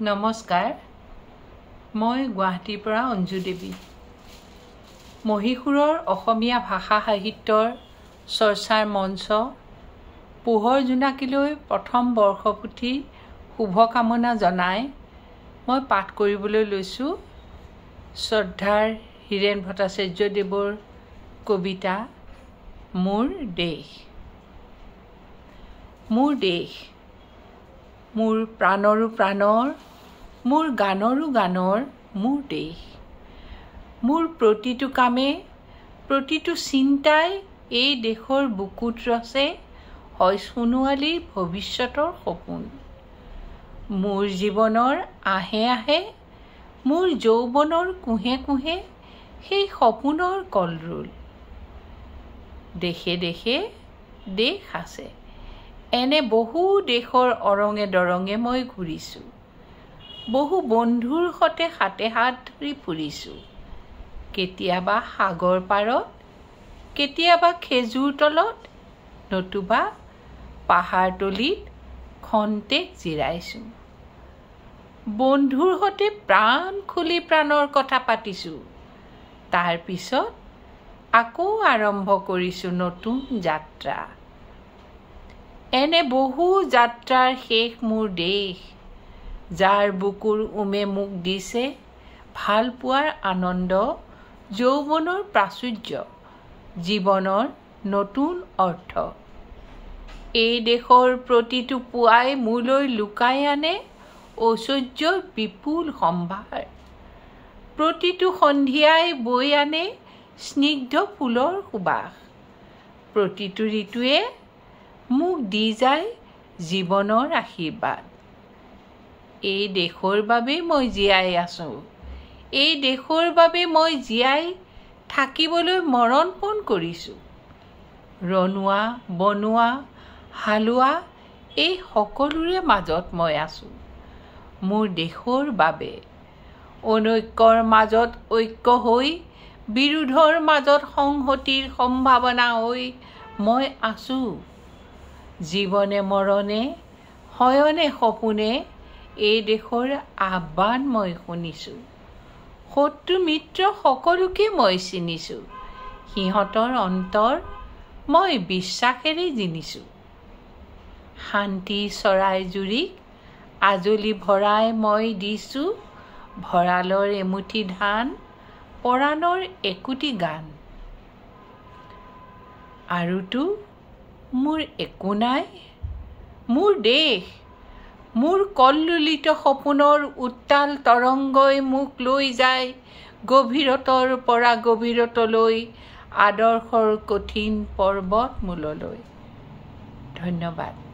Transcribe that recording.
নমস্কাৰ মই গুৱাহাটীৰ পৰা অঞ্জু দেৱী মহীশূৰৰ অসমীয়া ভাষা সাহিত্যৰ চৰ্চাৰ মঞ্চ পোহৰ জোনাকীলৈ প্ৰথম বৰ্ষপুথি শুভকামনা জনাই মই পাঠ কৰিবলৈ লৈছোঁ শ্ৰদ্ধাৰ হীৰেণ ভট্টাচাৰ্যদেৱৰ কবিতা মোৰ দেশ মোৰ দেশ মোৰ প্ৰাণৰো প্ৰাণৰ মোৰ গানৰো গানৰ মোৰ দেশ মোৰ প্ৰতিটো কামে প্ৰতিটো চিন্তাই এই দেশৰ বুকুত ৰচে হয় সোণোৱালীৰ ভৱিষ্যতৰ সপোন মোৰ জীৱনৰ আহে আহে মোৰ যৌৱনৰ কুঁহে কুঁহে সেই সপোনৰ কলৰোল দেশে দেশে দেশ আছে এনে বহু দেশৰ অৰঙে দৰঙে মই ঘূৰিছোঁ বহু বন্ধুৰ সতে হাতে হাত ধৰি ফুৰিছোঁ কেতিয়াবা সাগৰ পাৰত কেতিয়াবা খেজুৰ তলত নতুবা পাহাৰ তলিত খন্তেক জিৰাইছোঁ বন্ধুৰ সতে প্ৰাণ খুলি প্ৰাণৰ কথা পাতিছোঁ তাৰ পিছত আকৌ আৰম্ভ কৰিছোঁ নতুন যাত্ৰা এনে বহু যাত্ৰাৰ শেষ মোৰ দেশ যাৰ বুকুৰ উমে মোক দিছে ভাল পোৱাৰ আনন্দ যৌৱনৰ প্ৰাচুৰ্য জীৱনৰ নতুন অৰ্থ এই দেশৰ প্ৰতিটো পুৱাই মোলৈ লুকাই আনে ঐশ্বৰ্যৰ বিপুল সম্ভাৰ প্ৰতিটো সন্ধিয়াই বৈ আনে স্নিগ্ধ ফুলৰ সুবাস প্ৰতিটো ঋতুৱে মোক দি যায় জীৱনৰ আশীৰ্বাদ এই দেশৰ বাবে মই জীয়াই আছোঁ এই দেশৰ বাবে মই জীয়াই থাকিবলৈ মৰণপণ কৰিছোঁ ৰণুৱা বনোৱা হালোৱা এই সকলোৰে মাজত মই আছোঁ মোৰ দেশৰ বাবে অনৈক্যৰ মাজত ঐক্য হৈ বিৰোধৰ মাজত সংহতিৰ সম্ভাৱনা হৈ মই আছোঁ জীৱনে মৰণে শয়নে সপোনে এই দেশৰ আহ্বান মই শুনিছোঁ শত্ৰু মিত্ৰ সকলোকে মই চিনিছোঁ সিহঁতৰ অন্তৰ মই বিশ্বাসেৰে জিনিছোঁ শান্তি চৰাই জুৰিক আজলি ভৰাই মই দিছোঁ ভঁৰালৰ এমুঠি ধান পৰাণৰ একোটি গান আৰুতো মোৰ একো নাই মোৰ দেশ মোৰ কল্লোলিত সপোনৰ উত্তাল তৰংগই মোক লৈ যায় গভীৰতৰ পৰা গভীৰতলৈ আদৰ্শৰ কঠিন পৰ্বতমূললৈ ধন্যবাদ